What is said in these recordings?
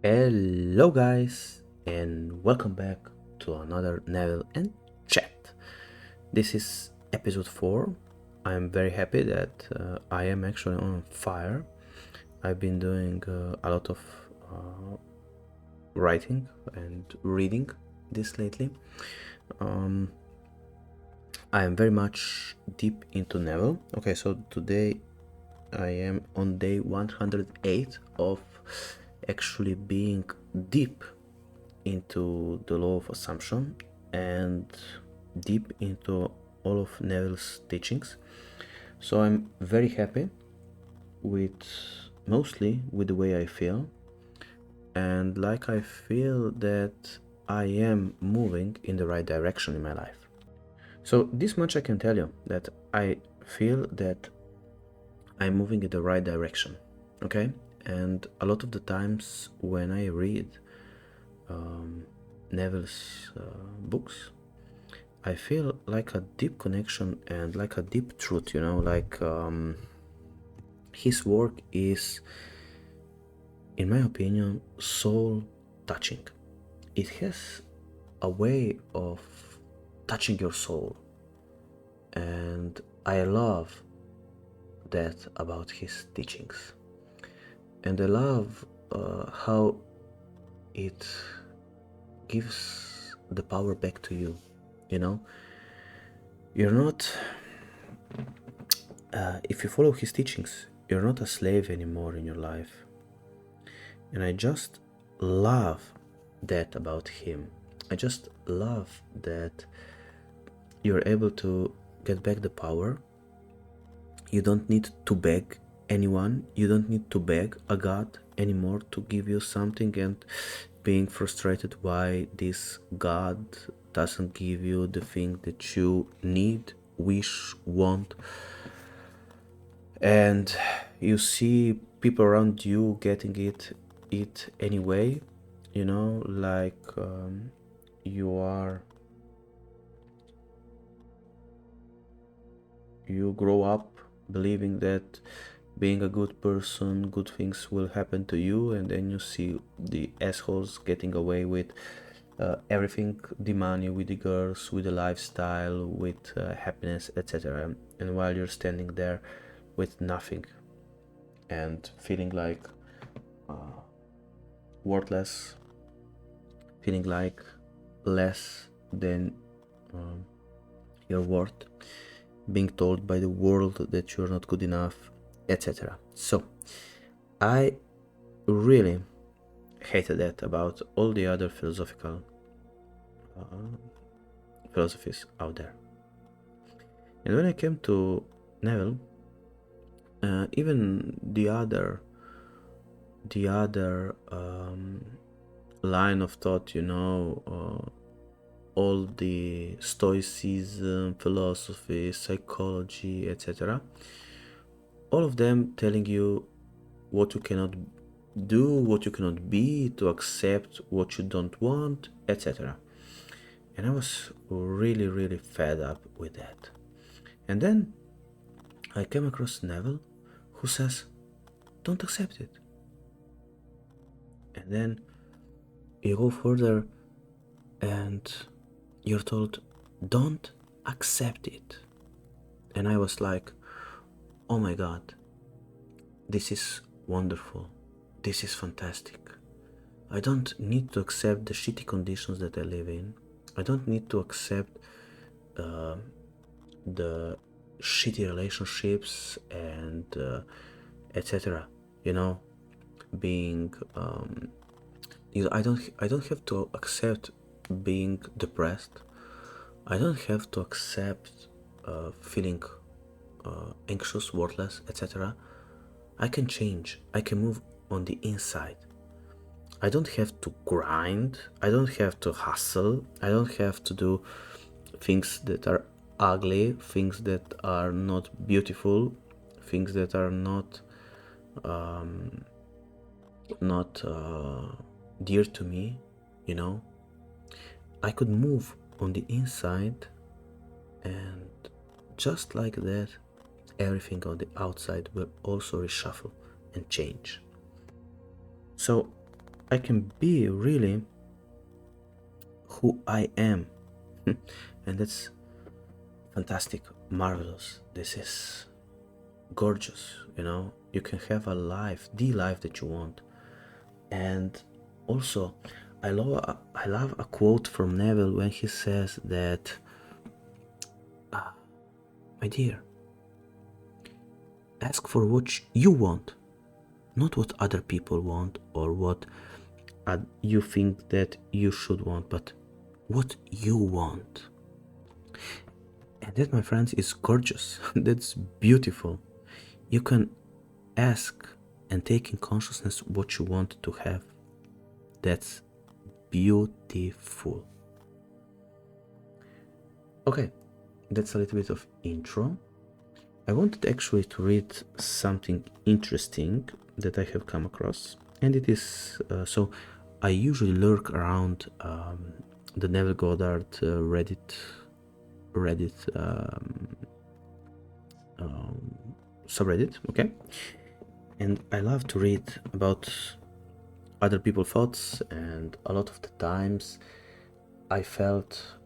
Hello, guys, and welcome back to another Neville and Chat. This is episode 4. I'm very happy that I am actually on fire. I've been doing a lot of writing and reading this lately. I am very much deep into Neville. Okay, so today I am on day 108 of actually being deep into the law of assumption and deep into all of Neville's teachings. So I'm very happy with mostly with the way I feel, and like I feel that I am moving in the right direction in my life. So this much I can tell you, that I feel that I'm moving in the right direction. Okay, and a lot of the times when I read Neville's books, I feel like a deep connection and like a deep truth, like his work is, in my opinion, soul touching. It has a way of touching your soul, and I love that about his teachings. And I love how it gives the power back to you. You're not if you follow his teachings, you're not a slave anymore in your life. And I just love that about him. I just love that you're able to get back the power. You don't need to beg anyone. You don't need to beg a god anymore to give you something and being frustrated why this god doesn't give you the thing that you need, wish, want. And you see people around you getting it anyway, like you grow up believing that being a good person, good things will happen to you, and then you see the assholes getting away with everything, the money, with the girls, with the lifestyle, with happiness, etc. And while you're standing there with nothing and feeling like worthless, feeling like less than your worth, being told by the world that you're not good enough, etc. So I really hated that about all the other philosophies out there. And when I came to Neville, even the other line of thought, all the stoicism, philosophy, psychology, etc., all of them telling you what you cannot do, what you cannot be, to accept what you don't want, etc. And I was really, really fed up with that. And then I came across Neville, who says, don't accept it. And then you go further and you're told, don't accept it. And I was like, oh my god, this is wonderful. This is fantastic. I don't need to accept the shitty conditions that I live in. I don't need to accept the shitty relationships and etc. Being I don't have to accept being depressed. I don't have to accept feeling anxious, worthless, etc. I can change. I can move on the inside. I don't have to grind. I don't have to hustle. I don't have to do things that are ugly, things that are not beautiful, things that are not dear to me. I could move on the inside, and just like that, everything on the outside will also reshuffle and change. So I can be really who I am. And that's fantastic, marvelous. This is gorgeous, you know. You can have a life, the life that you want. And also, I love a quote from Neville when he says that, my dear, ask for what you want, not what other people want or what you think that you should want, but what you want. And that, my friends, is gorgeous. That's beautiful. You can ask and take in consciousness what you want to have. That's beautiful. Okay, that's a little bit of intro. I wanted actually to read something interesting that I have come across, and it is so I usually lurk around the Neville Goddard Reddit subreddit, okay, and I love to read about other people's thoughts, and a lot of the times I felt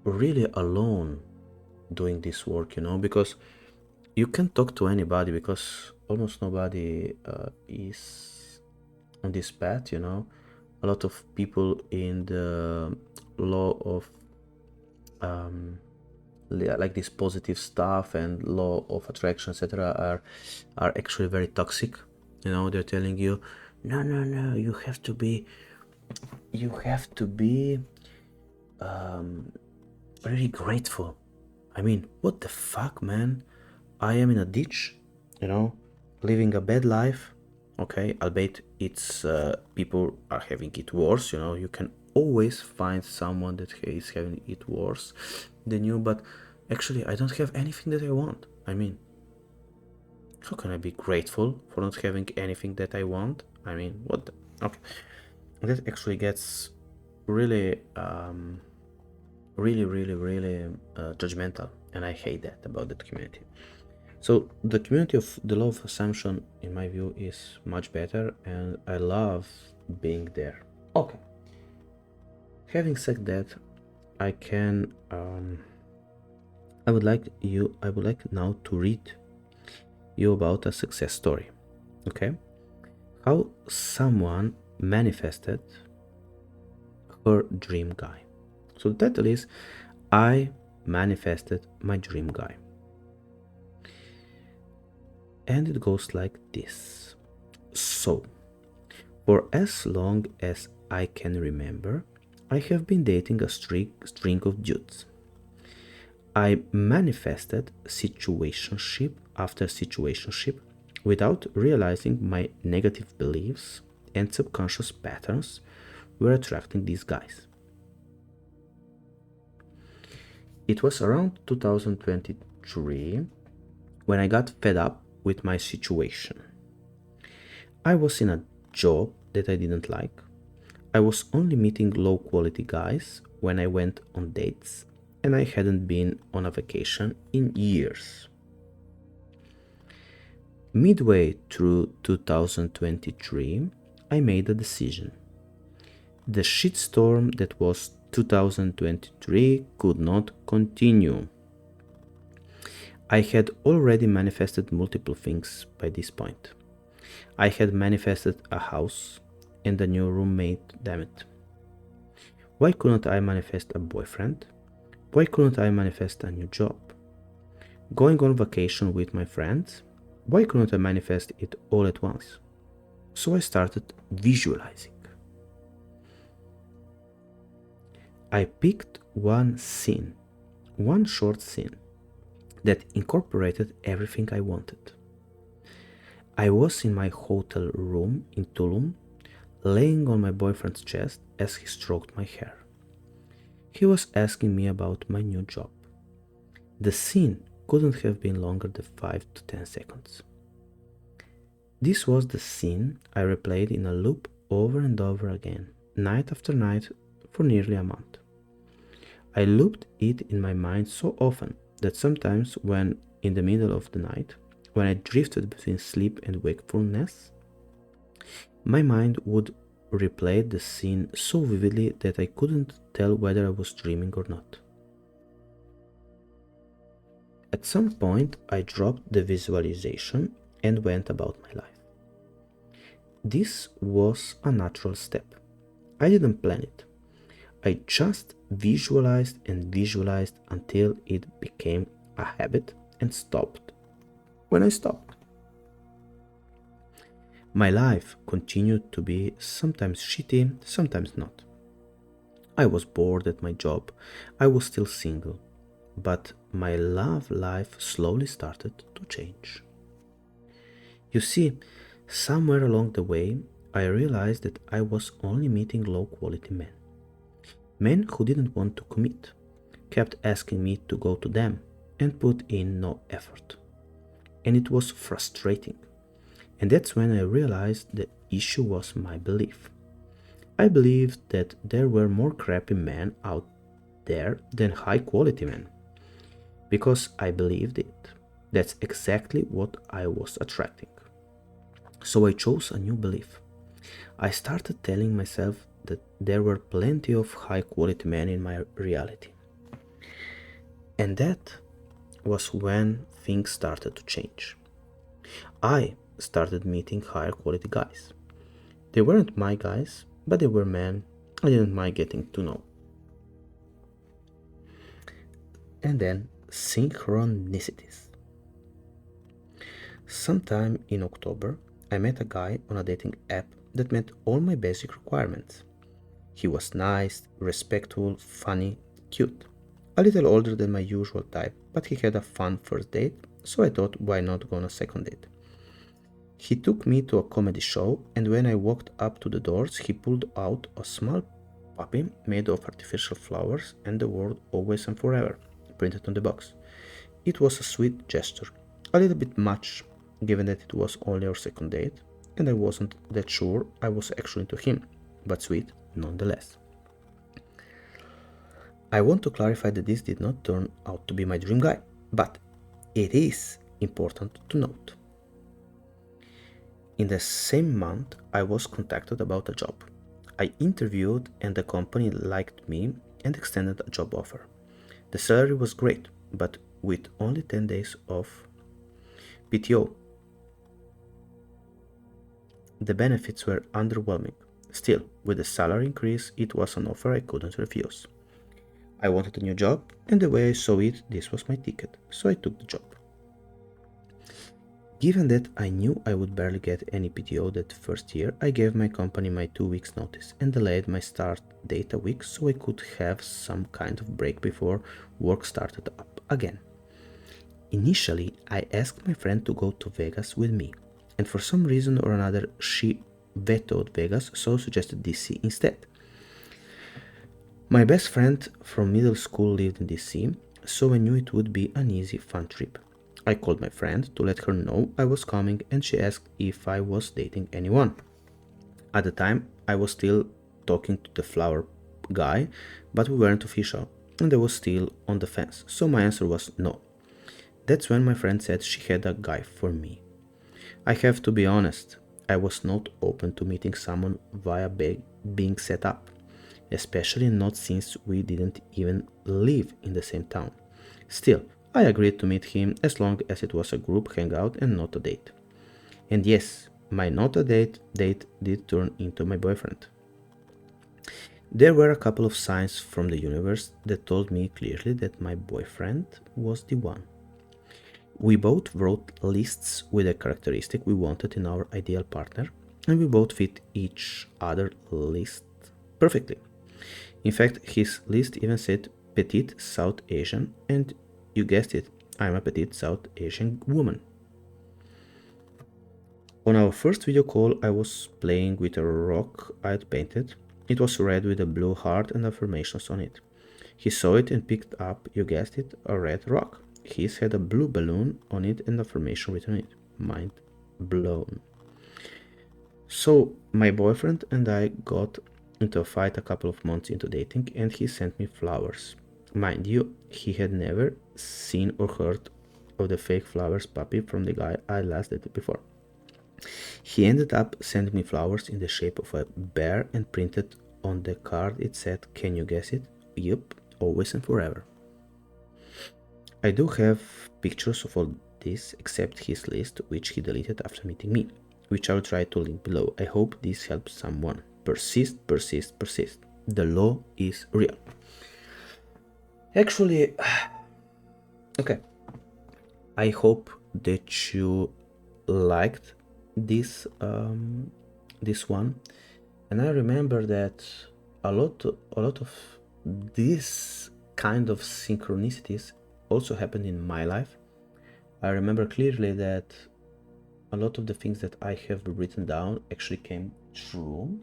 really alone doing this work, you know, because you can't talk to anybody, because almost nobody is on this path, you know. A lot of people in the law of like this positive stuff and law of attraction, etc., are actually very toxic, you know. They're telling you, no, you have to be really grateful. I mean, what the fuck, man? I am in a ditch, you know, living a bad life. Okay, albeit it's people are having it worse, you know. You can always find someone that is having it worse than you, but actually I don't have anything that I want. I mean, how can I be grateful for not having anything that I want? I mean, what the... Okay, that actually gets really really judgmental, and I hate that about that community. So the community of the law of assumption, in my view, is much better, and I love being there. Okay, having said that, I can I would like now to read you about a success story. Okay, how someone manifested her dream guy. So the title is I manifested my dream guy. And it goes like this. So, for as long as I can remember, I have been dating a string of dudes. I manifested situationship after situationship without realizing my negative beliefs and subconscious patterns were attracting these guys. It was around 2023 when I got fed up with my situation. I was in a job that I didn't like. I was only meeting low quality guys when I went on dates, and I hadn't been on a vacation in years. Midway through 2023, I made a decision. The shitstorm that was 2023 could not continue. I had already manifested multiple things by this point. I had manifested a house and a new roommate, damn it. Why couldn't I manifest a boyfriend? Why couldn't I manifest a new job? Going on vacation with my friends? Why couldn't I manifest it all at once? So I started visualizing. I picked one scene, one short scene, that incorporated everything I wanted. I was in my hotel room in Tulum, laying on my boyfriend's chest as he stroked my hair. He was asking me about my new job. The scene couldn't have been longer than 5 to 10 seconds. This was the scene I replayed in a loop over and over again, night after night, for nearly a month. I looped it in my mind so often that sometimes when in the middle of the night, when I drifted between sleep and wakefulness, my mind would replayed the scene so vividly that I couldn't tell whether I was dreaming or not. At some point, I dropped the visualization and went about my life. This was a natural step. I didn't plan it. I just visualized and visualized until it became a habit and stopped when I stopped. My life continued to be sometimes shitty, sometimes not. I was bored at my job. I was still single. But my love life slowly started to change. You see, somewhere along the way, I realized that I was only meeting low quality men. Men who didn't want to commit, kept asking me to go to them, and put in no effort. And it was frustrating. And that's when I realized the issue was my belief. I believed that there were more crappy men out there than high quality men. Because I believed it. That's exactly what I was attracting. So I chose a new belief. I started telling myself that there were plenty of high quality men in my reality. And that was when things started to change. I started meeting higher quality guys. They weren't my guys, but they were men I didn't mind getting to know. And then synchronicities. Sometime in October, I met a guy on a dating app that met all my basic requirements. He was nice, respectful, funny, cute. A little older than my usual type, but he had a fun first date, so I thought why not go on a second date. He took me to a comedy show, and when I walked up to the doors, he pulled out a small puppy made of artificial flowers and the word always and forever printed on the box. It was a sweet gesture, a little bit much, given that it was only our second date, and I wasn't that sure I was actually into him, but sweet nonetheless. I want to clarify that this did not turn out to be my dream guy, but it is important to note. In the same month, I was contacted about a job. I interviewed and the company liked me and extended a job offer. The salary was great, but with only 10 days of PTO. The benefits were underwhelming. Still, with the salary increase, it was an offer I couldn't refuse. I wanted a new job, and the way I saw it, this was my ticket, so I took the job. Given that I knew I would barely get any PTO that first year, I gave my company my 2 weeks notice and delayed my start date a week so I could have some kind of break before work started up again. Initially, I asked my friend to go to Vegas with me, and for some reason or another she vetoed Vegas, so suggested DC instead. My best friend from middle school lived in DC, so I knew it would be an easy, fun trip. I called my friend to let her know I was coming, and she asked if I was dating anyone. At the time, I was still talking to the flower guy, but we weren't official, and I was still on the fence, so my answer was no. That's when my friend said she had a guy for me. I have to be honest, I was not open to meeting someone via being set up, especially not since we didn't even live in the same town. Still, I agreed to meet him as long as it was a group hangout and not a date. And yes, my not a date did turn into my boyfriend. There were a couple of signs from the universe that told me clearly that my boyfriend was the one. We both wrote lists with the characteristic we wanted in our ideal partner, and we both fit each other list perfectly. In fact, his list even said petite South Asian, and you guessed it, I'm a petite South Asian woman. On our first video call, I was playing with a rock I'd painted. It was red with a blue heart and affirmations on it. He saw it and picked up, you guessed it, a red rock. His had a blue balloon on it and affirmation written on it. Mind blown. So, my boyfriend and I got into a fight a couple of months into dating, and he sent me flowers. Mind you, he had never seen or heard of the fake flowers puppy from the guy I last dated before. He ended up sending me flowers in the shape of a bear and printed on the card it said, "Can you guess it?" Yup, always and forever. I do have pictures of all this except his list, which he deleted after meeting me, which I'll try to link below. I hope this helps someone. Persist, persist, persist. The law is real. Actually, okay. I hope that you liked this this one, and I remember that a lot of this kind of synchronicities also happened in my life. I remember clearly that a lot of the things that I have written down actually came true,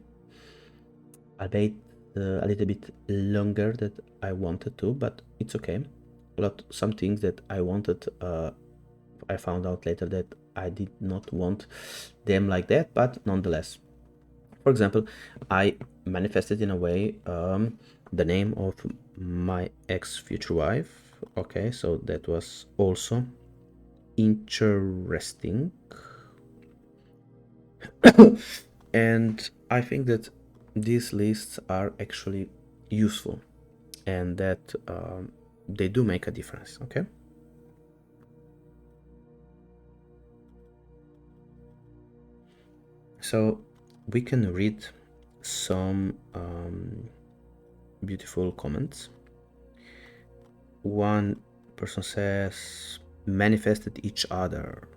albeit a little bit longer than I wanted to, but it's okay. Some things that I wanted, I found out later that I did not want them like that, but nonetheless. For example, I manifested in a way the name of my ex-future wife. Okay, so that was also interesting. And I think that these lists are actually useful and that they do make a difference. Okay. So we can read some beautiful comments. One person says, manifested each other.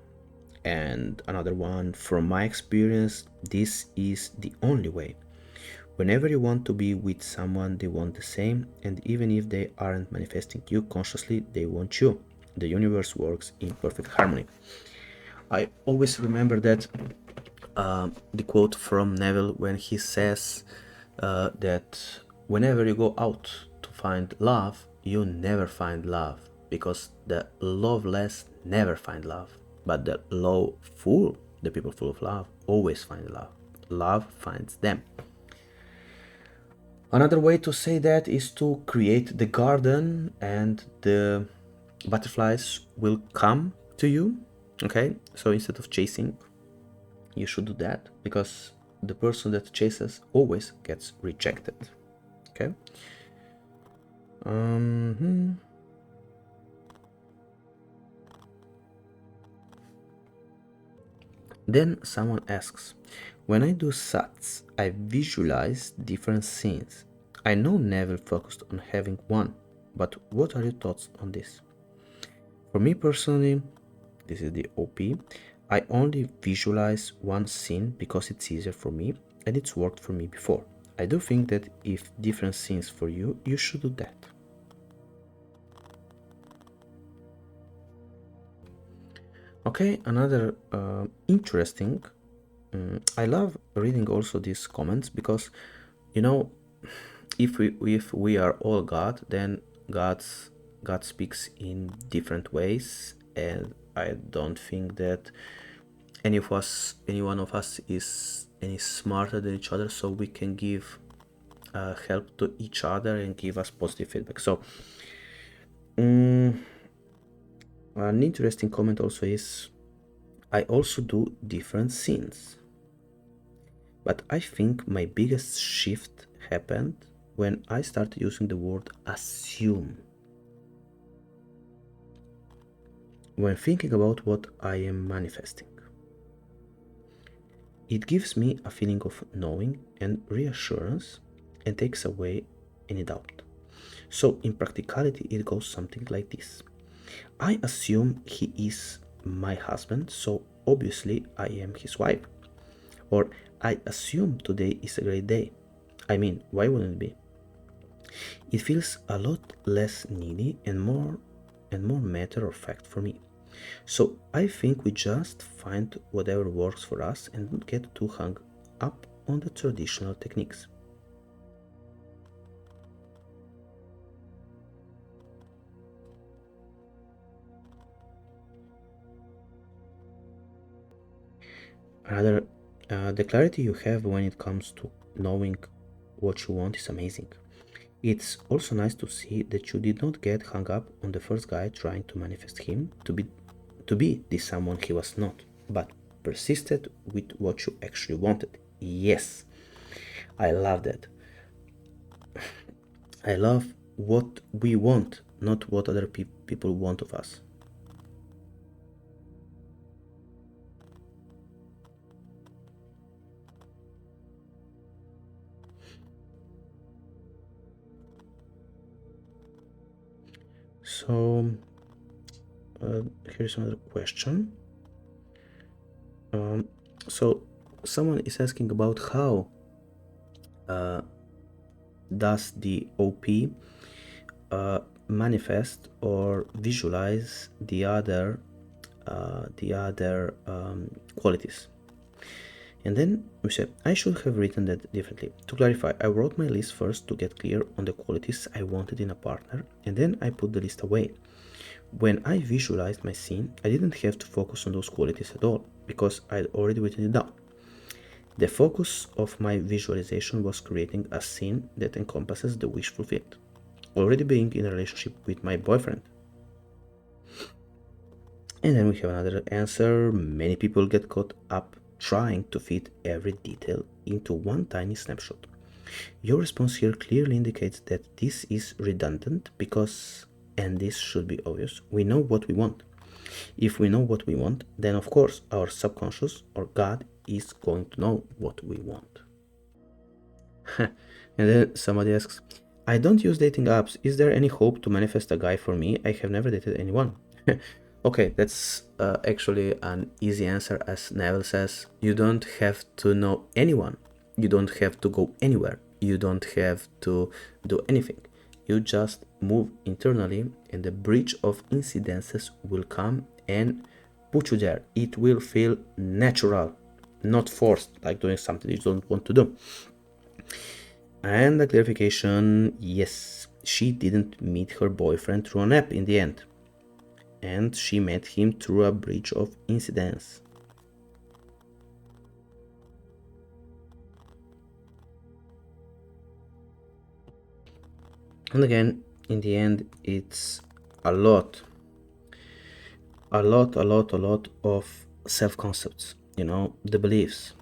And another one, from my experience, this is the only way. Whenever you want to be with someone, they want the same, and even if they aren't manifesting you consciously, they want you. The universe works in perfect harmony. I always remember that the quote from Neville when he says that whenever you go out to find love, you never find love, because the loveless never find love, but the people full of love, always find love. Love finds them. Another way to say that is to create the garden and the butterflies will come to you. Okay, so instead of chasing, you should do that, because the person that chases always gets rejected. Okay. Then someone asks, when I do sats, I visualize different scenes. I know Neville focused on having one, but what are your thoughts on this? For me personally, this is the OP, I only visualize one scene because it's easier for me and it's worked for me before. I do think that if different scenes for you, you should do that. Okay, another interesting, I love reading also these comments, because you know, if we are all God, then God speaks in different ways, and I don't think that any one of us is any smarter than each other, so we can give help to each other and give us positive feedback. So an interesting comment also is, I also do different scenes, but I think my biggest shift happened when I started using the word assume when thinking about what I am manifesting. It gives me a feeling of knowing and reassurance and takes away any doubt. So in practicality, it goes something like this. I assume he is my husband, so obviously I am his wife. Or I assume today is a great day. I mean, why wouldn't it be? It feels a lot less needy and more matter of fact for me. So I think we just find whatever works for us and don't get too hung up on the traditional techniques. Another, the clarity you have when it comes to knowing what you want is amazing. It's also nice to see that you did not get hung up on the first guy trying to manifest him to be this someone he was not, but persisted with what you actually wanted. Yes, I love that. I love what we want, not what other people want of us. So here's another question. So someone is asking about how does the OP manifest or visualize the other qualities. And then we said, I should have written that differently. To clarify, I wrote my list first to get clear on the qualities I wanted in a partner, and then I put the list away. When I visualized my scene, I didn't have to focus on those qualities at all, because I'd already written it down. The focus of my visualization was creating a scene that encompasses the wish fulfilled, already being in a relationship with my boyfriend. And then we have another answer. Many people get caught up trying to fit every detail into one tiny snapshot. Your response here clearly indicates that this is redundant because, and this should be obvious, we know what we want. If we know what we want, then of course our subconscious or God is going to know what we want. And then somebody asks, I don't use dating apps. Is there any hope to manifest a guy for me? I have never dated anyone. Okay, that's actually an easy answer. As Neville says, you don't have to know anyone. You don't have to go anywhere. You don't have to do anything. You just move internally and the bridge of incidences will come and put you there. It will feel natural, not forced, like doing something you don't want to do. And the clarification, yes, she didn't meet her boyfriend through an app in the end. And she met him through a bridge of incidents. And again, in the end, it's a lot of self-concepts, you know, the belief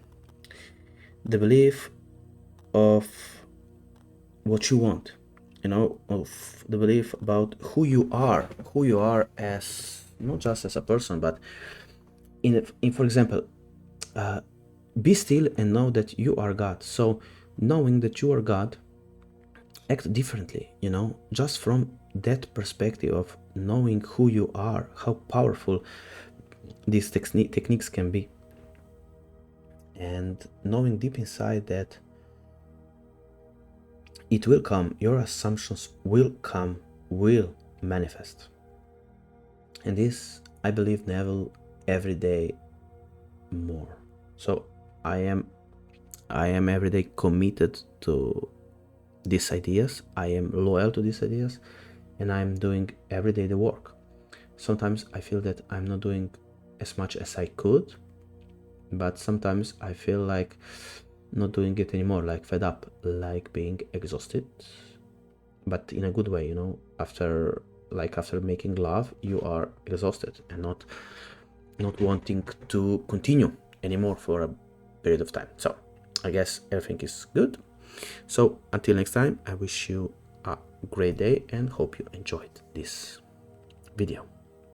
of what you want, you know, of the belief about who you are as, not just as a person, but in for example, be still and know that you are God. So knowing that you are God, act differently, you know, just from that perspective of knowing who you are, how powerful these techniques can be, and knowing deep inside that it will come, your assumptions will come, will manifest. And this, I believe, Neville, every day more. So I am every day committed to these ideas. I am loyal to these ideas, and I'm doing every day the work. Sometimes I feel that I'm not doing as much as I could, but sometimes I feel like not doing it anymore, like fed up, like being exhausted, but in a good way, you know. After making love, you are exhausted and not wanting to continue anymore for a period of time. So I guess everything is good. So until next time, I wish you a great day and hope you enjoyed this video.